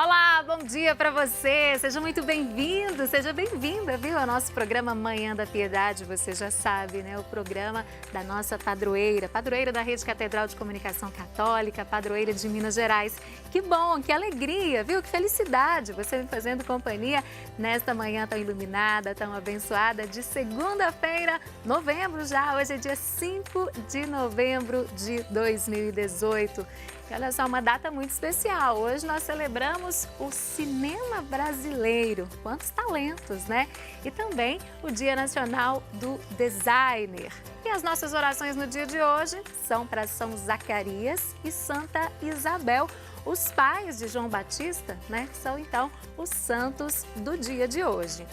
Olá, bom dia para você. Seja muito bem-vindo, seja bem-vinda, viu? Ao nosso programa Manhã da Piedade, você já sabe, né? O programa da nossa padroeira da Rede Catedral de Comunicação Católica, padroeira de Minas Gerais. Que bom, que alegria, viu? Que felicidade você me fazendo companhia nesta manhã tão iluminada, tão abençoada de segunda-feira, novembro já. Hoje é dia 5 de novembro de 2018. E olha só, uma data muito especial. Hoje nós celebramos o cinema brasileiro. Quantos talentos, né? E também o Dia Nacional do Designer. E as nossas orações no dia de hoje são para São Zacarias e Santa Isabel, os pais de João Batista, né? São então os santos do dia de hoje.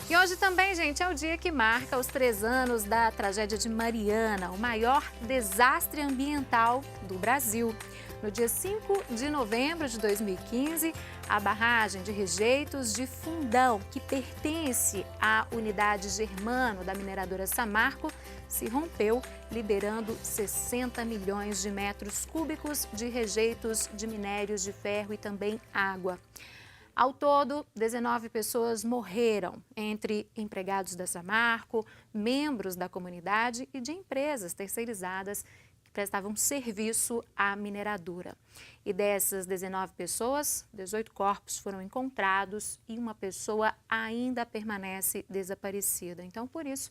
E hoje também, gente, é o dia que marca os 3 anos da tragédia de Mariana, o maior desastre ambiental do Brasil. No dia 5 de novembro de 2015, a barragem de rejeitos de Fundão, que pertence à unidade Germano da mineradora Samarco, se rompeu, liberando 60 milhões de metros cúbicos de rejeitos de minérios de ferro e também água. Ao todo, 19 pessoas morreram, entre empregados da Samarco, membros da comunidade e de empresas terceirizadas que prestavam serviço à mineradora. E dessas 19 pessoas, 18 corpos foram encontrados e uma pessoa ainda permanece desaparecida. Então, por isso,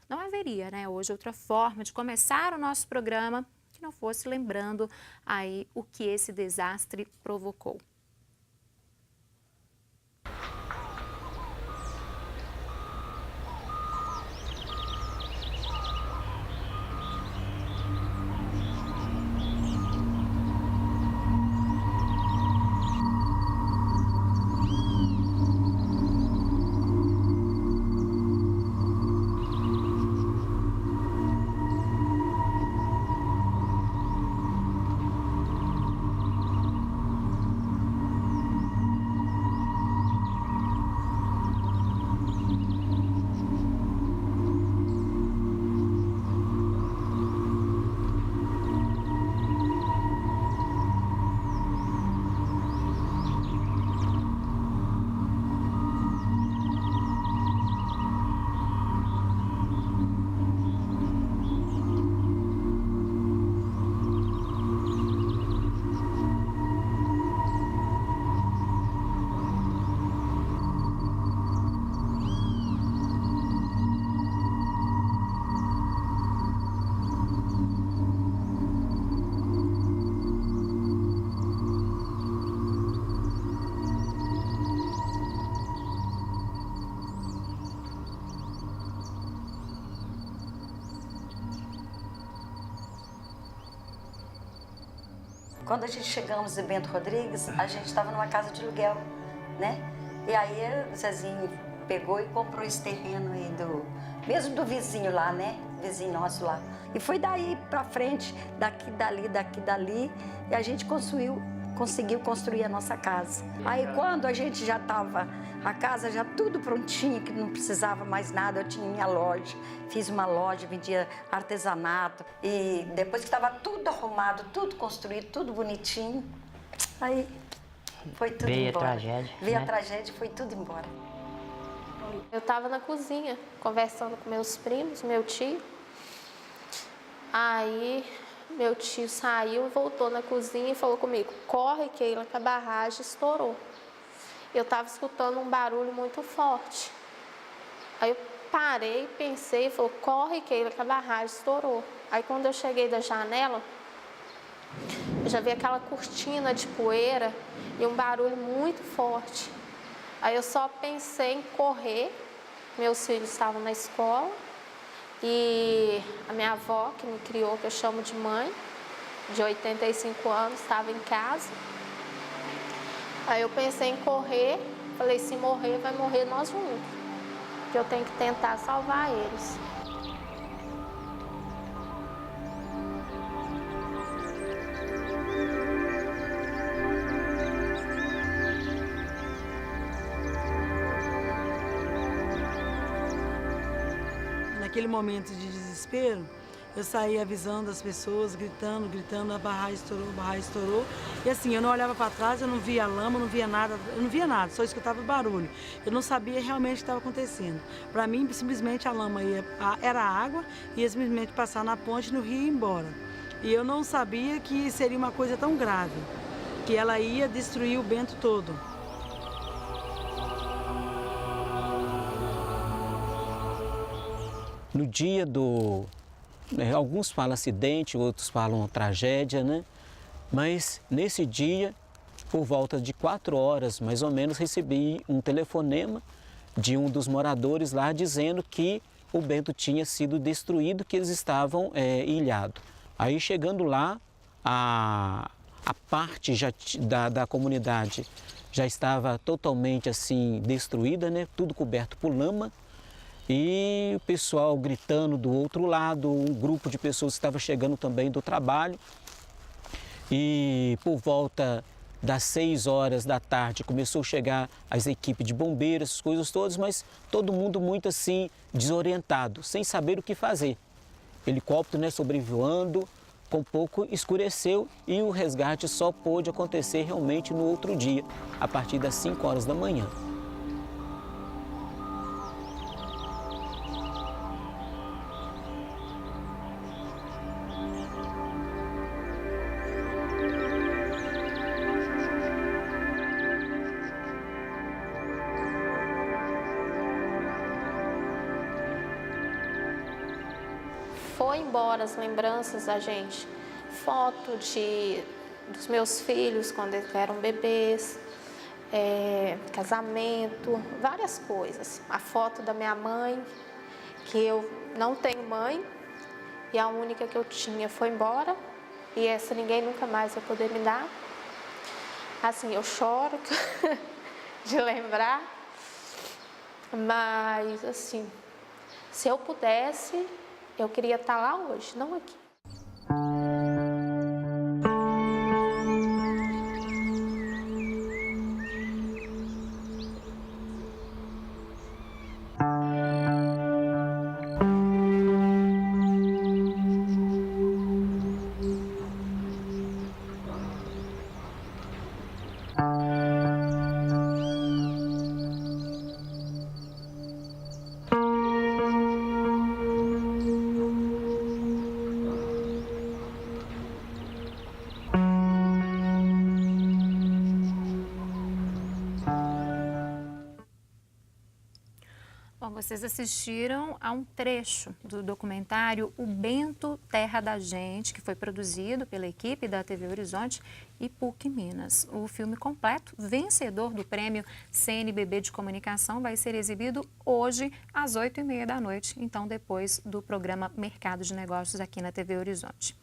não haveria, né, hoje outra forma de começar o nosso programa que não fosse lembrando aí o que esse desastre provocou. Quando a gente chegamos em Bento Rodrigues, a gente estava numa casa de aluguel, né? E aí o Zezinho pegou e comprou esse terreno aí mesmo do vizinho lá, né? Vizinho nosso lá. E foi daí pra frente, daqui, dali, e a gente conseguiu construir a nossa casa. Aí quando a gente já estava, a casa já tudo prontinho, que não precisava mais nada, eu tinha minha loja, fiz uma loja, vendia artesanato. E depois que estava tudo arrumado, tudo construído, tudo bonitinho, aí foi tudo embora. Veio a tragédia. Veio a tragédia e foi tudo embora. Eu estava na cozinha, conversando com meus primos, meu tio. Aí meu tio saiu e voltou na cozinha e falou comigo: corre, Keila, que a barragem estourou. Eu estava escutando um barulho muito forte. Aí eu parei, pensei e falei: corre, Keila, que a barragem estourou. Aí quando eu cheguei da janela, eu já vi aquela cortina de poeira e um barulho muito forte. Aí eu só pensei em correr, meus filhos estavam na escola e a minha avó, que me criou, que eu chamo de mãe, de 85 anos, estava em casa. Aí eu pensei em correr, falei, se morrer, vai morrer nós juntos, que eu tenho que tentar salvar eles. Naquele momento de desespero, Eu saí avisando as pessoas, gritando, a barragem estourou. E assim, eu não olhava para trás, eu não via lama, não via nada, só escutava barulho. Eu não sabia realmente o que estava acontecendo. Para mim, simplesmente a lama era água, ia simplesmente passar na ponte, no rio e ir embora. E eu não sabia que seria uma coisa tão grave, que ela ia destruir o Bento todo. No dia alguns falam acidente, outros falam tragédia, né? Mas nesse dia, por volta de 4 horas, mais ou menos, recebi um telefonema de um dos moradores lá dizendo que o Bento tinha sido destruído, que eles estavam ilhados. Aí chegando lá, a parte da comunidade já estava totalmente assim destruída, né? Tudo coberto por lama. E o pessoal gritando do outro lado, um grupo de pessoas estava chegando também do trabalho. E por volta das 6 horas da tarde começou a chegar as equipes de bombeiros, essas coisas todas, mas todo mundo muito assim desorientado, sem saber o que fazer. Helicóptero, né, sobrevoando, com pouco escureceu e o resgate só pôde acontecer realmente no outro dia, a partir das 5 horas da manhã. Foi embora as lembranças da gente, foto dos meus filhos quando eles eram bebês, casamento, várias coisas. A foto da minha mãe, que eu não tenho mãe, e a única que eu tinha foi embora, e essa ninguém nunca mais vai poder me dar. Assim, eu choro de lembrar, mas assim, se eu pudesse, eu queria estar lá hoje, não aqui. Bom, vocês assistiram a um trecho do documentário O Bento, Terra da Gente, que foi produzido pela equipe da TV Horizonte e PUC Minas. O filme completo, vencedor do prêmio CNBB de Comunicação, vai ser exibido hoje às 8h30 da noite, então depois do programa Mercado de Negócios aqui na TV Horizonte.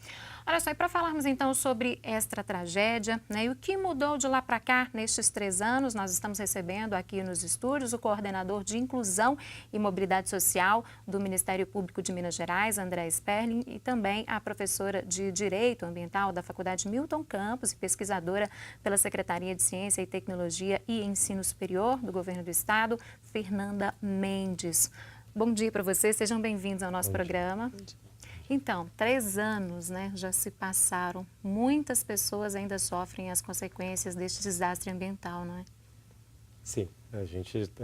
Olha só, e para falarmos então sobre esta tragédia, né, e o que mudou de lá para cá nestes 3 anos, nós estamos recebendo aqui nos estúdios o coordenador de Inclusão e Mobilidade Social do Ministério Público de Minas Gerais, André Sperling, e também a professora de Direito Ambiental da Faculdade Milton Campos e pesquisadora pela Secretaria de Ciência e Tecnologia e Ensino Superior do Governo do Estado, Fernanda Mendes. Bom dia para vocês, sejam bem-vindos ao nosso programa. Então, 3 anos, né, já se passaram. Muitas pessoas ainda sofrem as consequências deste desastre ambiental, não é? Sim, a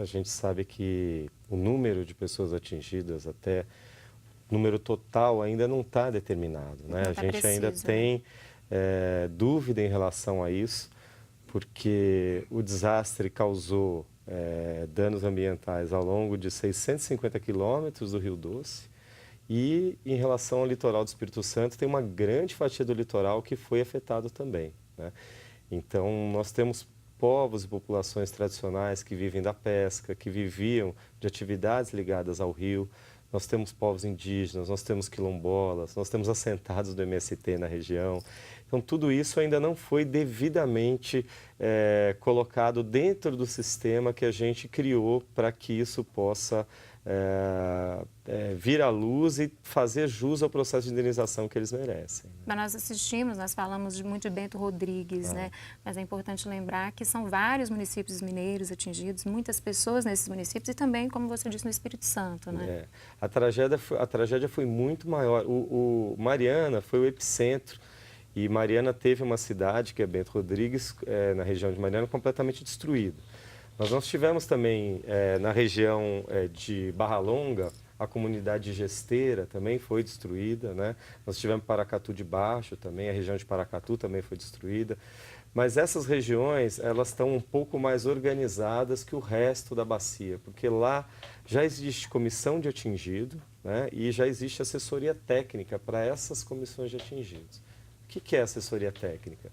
gente sabe que o número de pessoas atingidas, até o número total, ainda não está determinado, né? A gente ainda tem dúvida em relação a isso, porque o desastre causou danos ambientais ao longo de 650 quilômetros do Rio Doce. E, em relação ao litoral do Espírito Santo, tem uma grande fatia do litoral que foi afetado também, né? Então, nós temos povos e populações tradicionais que vivem da pesca, que viviam de atividades ligadas ao rio. Nós temos povos indígenas, nós temos quilombolas, nós temos assentados do MST na região. Então, tudo isso ainda não foi devidamente colocado dentro do sistema que a gente criou para que isso possa vir à luz e fazer jus ao processo de indenização que eles merecem. Mas nós assistimos, nós falamos muito de Bento Rodrigues, né? Mas é importante lembrar que são vários municípios mineiros atingidos, muitas pessoas nesses municípios e também, como você disse, no Espírito Santo, né? A tragédia foi muito maior. Mariana foi o epicentro. E Mariana teve uma cidade, que é Bento Rodrigues, na região de Mariana, completamente destruída. Mas nós tivemos também, na região de Barra Longa, a comunidade gesteira também foi destruída, né? Nós tivemos Paracatu de Baixo também, a região de Paracatu também foi destruída. Mas essas regiões, elas estão um pouco mais organizadas que o resto da bacia, porque lá já existe comissão de atingido, né? E já existe assessoria técnica para essas comissões de atingidos. O que é assessoria técnica?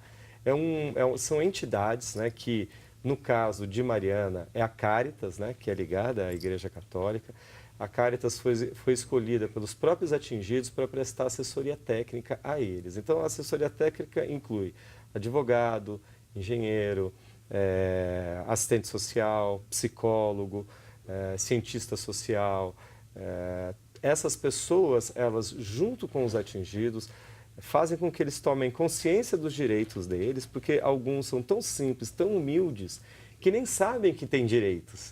São entidades, né, que, no caso de Mariana, é a Caritas, né, que é ligada à Igreja Católica. A Caritas foi escolhida pelos próprios atingidos para prestar assessoria técnica a eles. Então, a assessoria técnica inclui advogado, engenheiro, assistente social, psicólogo, cientista social. Essas pessoas, elas, junto com os atingidos, fazem com que eles tomem consciência dos direitos deles, porque alguns são tão simples, tão humildes, que nem sabem que têm direitos.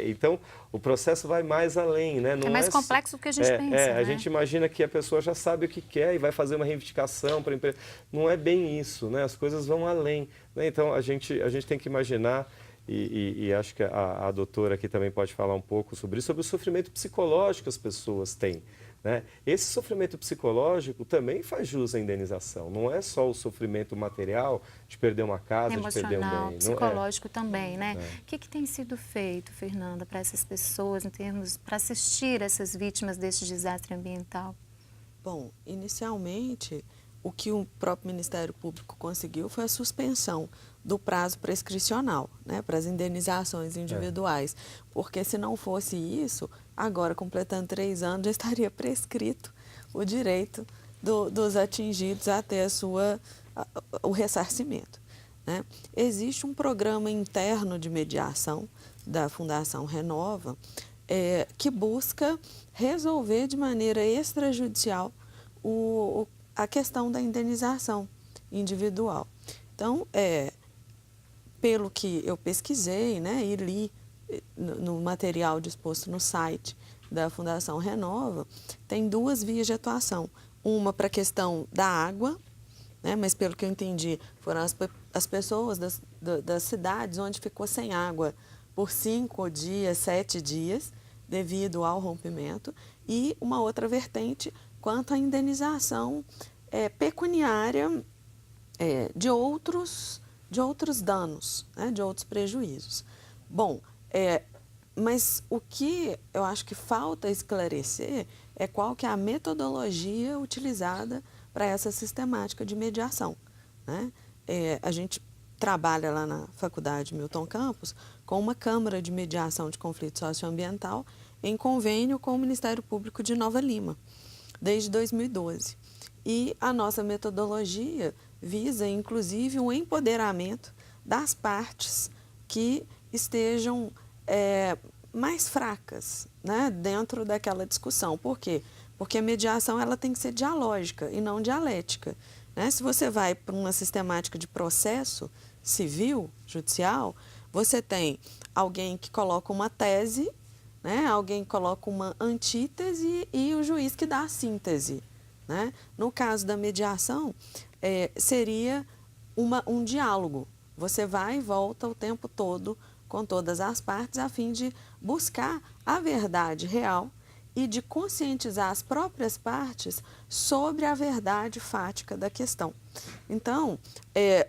Então, o processo vai mais além, né? Não é mais complexo do que a gente pensa, né? A gente imagina que a pessoa já sabe o que quer e vai fazer uma reivindicação para a empresa. Não é bem isso, né? As coisas vão além, né? Então, a gente tem que imaginar, e acho que a doutora aqui também pode falar um pouco sobre isso, sobre o sofrimento psicológico que as pessoas têm, né? Esse sofrimento psicológico também faz jus à indenização. Não é só o sofrimento material de perder uma casa, de perder um bem. Psicológico também, né? O que tem sido feito, Fernanda, para essas pessoas, para assistir essas vítimas deste desastre ambiental? Bom, inicialmente, o que o próprio Ministério Público conseguiu foi a suspensão do prazo prescricional, né, para as indenizações individuais. Porque se não fosse isso, agora, completando 3 anos, já estaria prescrito o direito dos atingidos a ter o ressarcimento, né? Existe um programa interno de mediação da Fundação Renova que busca resolver de maneira extrajudicial a questão da indenização individual. Então, pelo que eu pesquisei, né, e li no material disposto no site da Fundação Renova, tem 2 vias de atuação. Uma para a questão da água, né, mas pelo que eu entendi, foram as pessoas das cidades onde ficou sem água por 5 dias, 7 dias, devido ao rompimento, e uma outra vertente quanto à indenização pecuniária de outros danos, né, de outros prejuízos. Bom, mas o que eu acho que falta esclarecer é qual que é a metodologia utilizada para essa sistemática de mediação, né? A gente trabalha lá na Faculdade Milton Campos com uma Câmara de Mediação de Conflito Socioambiental em convênio com o Ministério Público de Nova Lima, desde 2012. E a nossa metodologia visa, inclusive, o empoderamento das partes que estejam mais fracas, né, dentro daquela discussão. Por quê? Porque a mediação ela tem que ser dialógica e não dialética, né? Se você vai para uma sistemática de processo civil, judicial, você tem alguém que coloca uma tese, né, alguém que coloca uma antítese e o juiz que dá a síntese, né? No caso da mediação, seria um diálogo. Você vai e volta o tempo todo com todas as partes a fim de buscar a verdade real e de conscientizar as próprias partes sobre a verdade fática da questão. Então,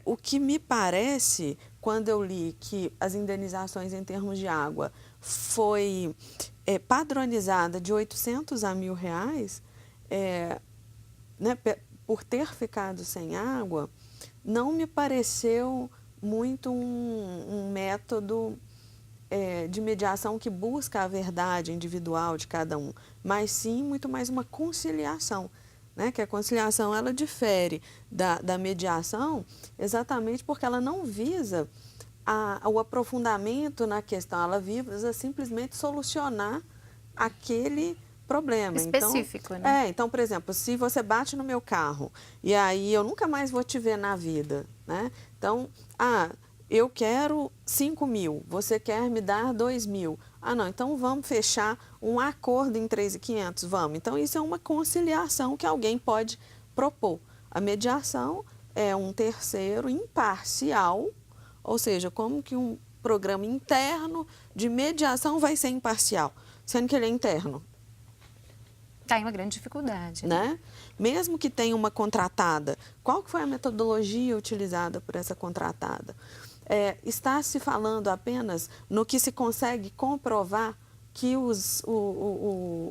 o que me parece, quando eu li que as indenizações em termos de água foi padronizada de 800 a R$1.000, né, por ter ficado sem água, não me pareceu muito um método de mediação que busca a verdade individual de cada um, mas sim muito mais uma conciliação, né? Que a conciliação ela difere da mediação exatamente porque ela não visa o aprofundamento na questão, ela visa simplesmente solucionar aquele problema. Específico, então, né? Então, por exemplo, se você bate no meu carro e aí eu nunca mais vou te ver na vida, né? Então, eu quero 5 mil, você quer me dar 2 mil. Não, então vamos fechar um acordo em 3.500, vamos. Então, isso é uma conciliação que alguém pode propor. A mediação é um terceiro imparcial, ou seja, como que um programa interno de mediação vai ser imparcial, sendo que ele é interno? Está aí uma grande dificuldade. Né? Mesmo que tenha uma contratada, qual que foi a metodologia utilizada por essa contratada? Está se falando apenas no que se consegue comprovar que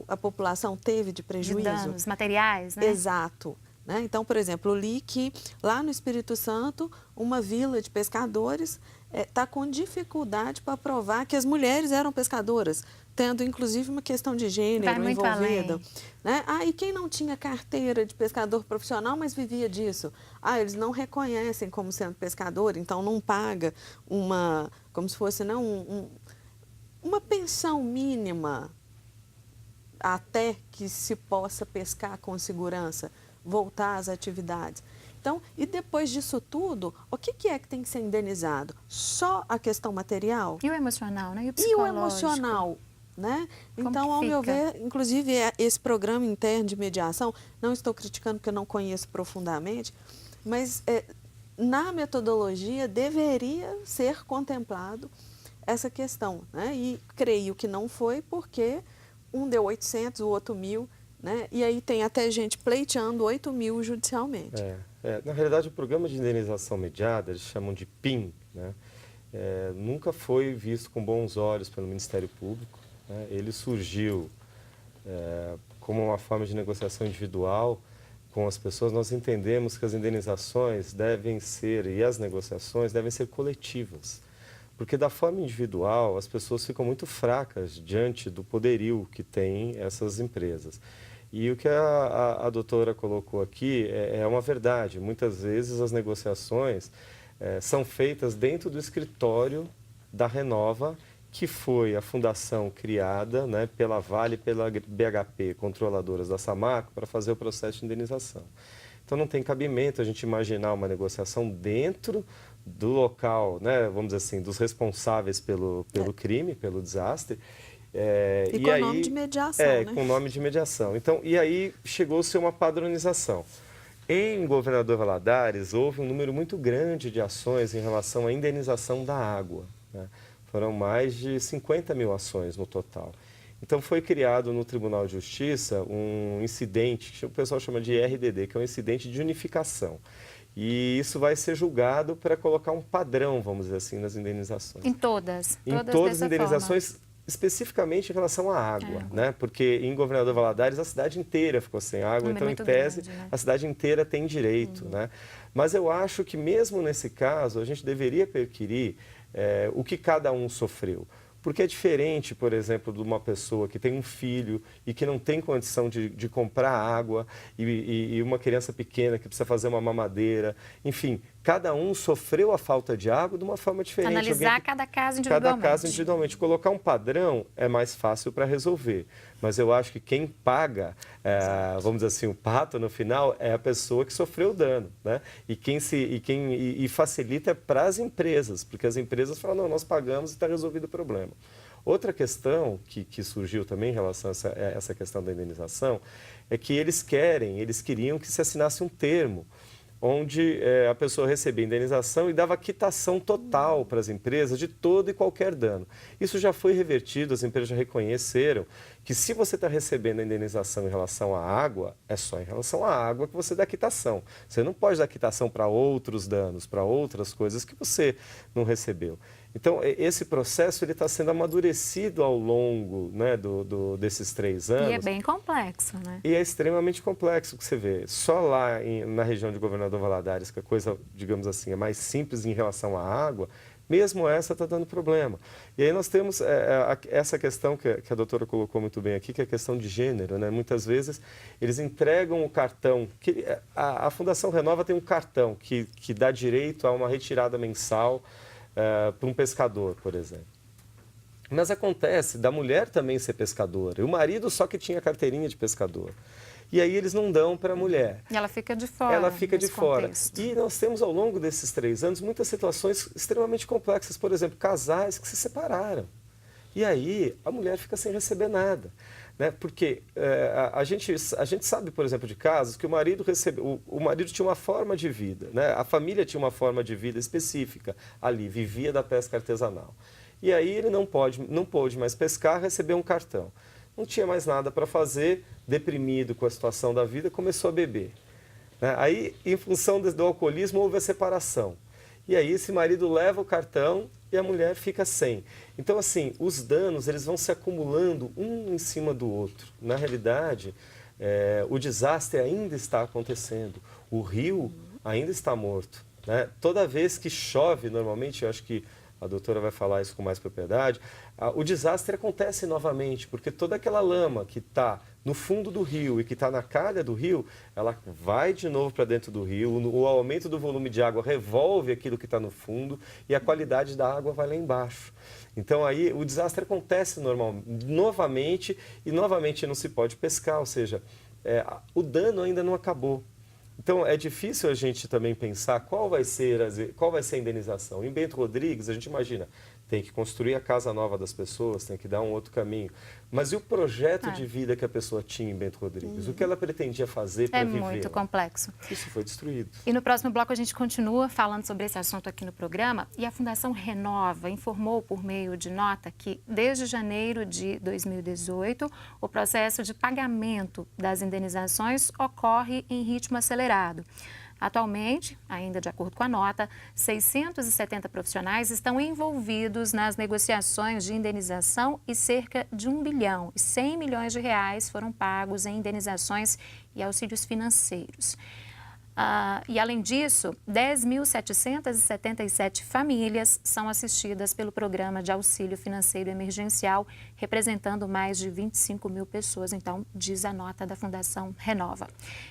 a população teve de prejuízo? De danos materiais, né? Exato. Né? Então, por exemplo, eu li que lá no Espírito Santo, uma vila de pescadores está com dificuldade para provar que as mulheres eram pescadoras, tendo inclusive uma questão de gênero envolvida. Né? E quem não tinha carteira de pescador profissional, mas vivia disso? Eles não reconhecem como sendo pescador, então não paga como se fosse uma pensão mínima até que se possa pescar com segurança, voltar às atividades. Então, e depois disso tudo, o que é que tem que ser indenizado? Só a questão material? E o emocional, né? E o E psicológico? o emocional, né? Como então, ao fica? meu ver, inclusive esse programa interno de mediação, não estou criticando porque eu não conheço profundamente, mas na metodologia deveria ser contemplado essa questão, né? E creio que não foi porque um deu 800, o outro 1.000, né? E aí tem até gente pleiteando 8 mil judicialmente. Na realidade, o programa de indenização mediada, eles chamam de PIM, né? Nunca foi visto com bons olhos pelo Ministério Público, né? Ele surgiu como uma forma de negociação individual com as pessoas. Nós entendemos que as indenizações devem ser, e as negociações devem ser coletivas. Porque da forma individual, as pessoas ficam muito fracas diante do poderio que têm essas empresas. E o que a doutora colocou aqui é uma verdade. Muitas vezes as negociações são feitas dentro do escritório da Renova, que foi a fundação criada, né, pela Vale e pela BHP, controladoras da Samarco, para fazer o processo de indenização. Então não tem cabimento a gente imaginar uma negociação dentro do local, né, vamos dizer assim, dos responsáveis pelo crime, pelo desastre. E com o nome de mediação, né? Com o nome de mediação. Então, e aí chegou-se a uma padronização. Em Governador Valadares, houve um número muito grande de ações em relação à indenização da água, né? Foram mais de 50 mil ações no total. Então, foi criado no Tribunal de Justiça um incidente, que o pessoal chama de RDD, que é um incidente de unificação. E isso vai ser julgado para colocar um padrão, vamos dizer assim, nas indenizações. Em todas? Em todas as indenizações, forma. Especificamente em relação à água, né? Porque em Governador Valadares a cidade inteira ficou sem água, então em tese grande, né? A cidade inteira tem direito, né? Mas eu acho que mesmo nesse caso a gente deveria perquirir o que cada um sofreu. Porque é diferente, por exemplo, de uma pessoa que tem um filho e que não tem condição de comprar água e uma criança pequena que precisa fazer uma mamadeira. Enfim, cada um sofreu a falta de água de uma forma diferente. Analisar cada caso individualmente. Cada caso individualmente. Colocar um padrão é mais fácil para resolver. Mas eu acho que quem paga, vamos dizer assim, o pato no final é a pessoa que sofreu o dano, né? E facilita para as empresas, porque as empresas falam, não, nós pagamos e está resolvido o problema. Outra questão que surgiu também em relação a essa questão da indenização é que eles queriam que se assinasse um termo onde a pessoa recebia indenização e dava quitação total para as empresas de todo e qualquer dano. Isso já foi revertido, as empresas já reconheceram que se você está recebendo a indenização em relação à água, é só em relação à água que você dá quitação. Você não pode dar quitação para outros danos, para outras coisas que você não recebeu. Então, esse processo está sendo amadurecido ao longo, né, desses 3 anos. E é bem complexo, né? E é extremamente complexo, que você vê. Só lá na região de Governador Valadares, que a coisa, digamos assim, é mais simples em relação à água, mesmo essa está dando problema. E aí nós temos essa questão que a doutora colocou muito bem aqui, que é a questão de gênero, né? Muitas vezes eles entregam o cartão, a Fundação Renova tem um cartão que dá direito a uma retirada mensal para um pescador, por exemplo. Mas acontece da mulher também ser pescadora, e o marido só que tinha carteirinha de pescador. E aí eles não dão para a mulher. E ela fica de fora. Ela fica de fora. Contexto. E nós temos ao longo desses 3 anos muitas situações extremamente complexas. Por exemplo, casais que se separaram. E aí a mulher fica sem receber nada. Né? Porque a gente sabe, por exemplo, de casos que o marido tinha uma forma de vida, né? A família tinha uma forma de vida específica ali, vivia da pesca artesanal. E aí ele não pôde mais pescar, recebeu um cartão. Não tinha mais nada para fazer, deprimido com a situação da vida, começou a beber. Né? Aí, em função do alcoolismo, houve a separação. E aí esse marido leva o cartão e a mulher fica sem. Então, assim, os danos eles vão se acumulando um em cima do outro. Na realidade, o desastre ainda está acontecendo. O rio ainda está morto. Né? Toda vez que chove, normalmente, eu acho que a doutora vai falar isso com mais propriedade, o desastre acontece novamente, porque toda aquela lama que está no fundo do rio e que está na calha do rio, ela vai de novo para dentro do rio, o aumento do volume de água revolve aquilo que está no fundo e a qualidade da água vai lá embaixo. Então aí o desastre acontece novamente e novamente não se pode pescar, ou seja, o dano ainda não acabou. Então, é difícil a gente também pensar qual vai ser a indenização. Em Bento Rodrigues, a gente imagina, tem que construir a casa nova das pessoas, tem que dar um outro caminho. Mas e o projeto de vida que a pessoa tinha em Bento Rodrigues? O que ela pretendia fazer para viver? É muito complexo. Isso foi destruído. E no próximo bloco a gente continua falando sobre esse assunto aqui no programa. E a Fundação Renova informou por meio de nota que, desde janeiro de 2018, o processo de pagamento das indenizações ocorre em ritmo acelerado. Atualmente, ainda de acordo com a nota, 670 profissionais estão envolvidos nas negociações de indenização e cerca de 1 bilhão e 100 milhões de reais foram pagos em indenizações e auxílios financeiros. E, além disso, 10.777 famílias são assistidas pelo Programa de Auxílio Financeiro Emergencial, representando mais de 25 mil pessoas, então, diz a nota da Fundação Renova.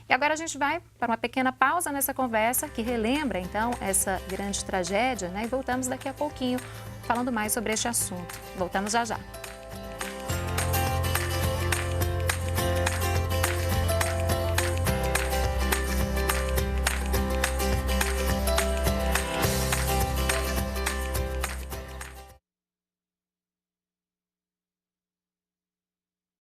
E agora a gente vai para uma pequena pausa nessa conversa, que relembra, então, essa grande tragédia, né? E voltamos daqui a pouquinho, falando mais sobre este assunto. Voltamos já já.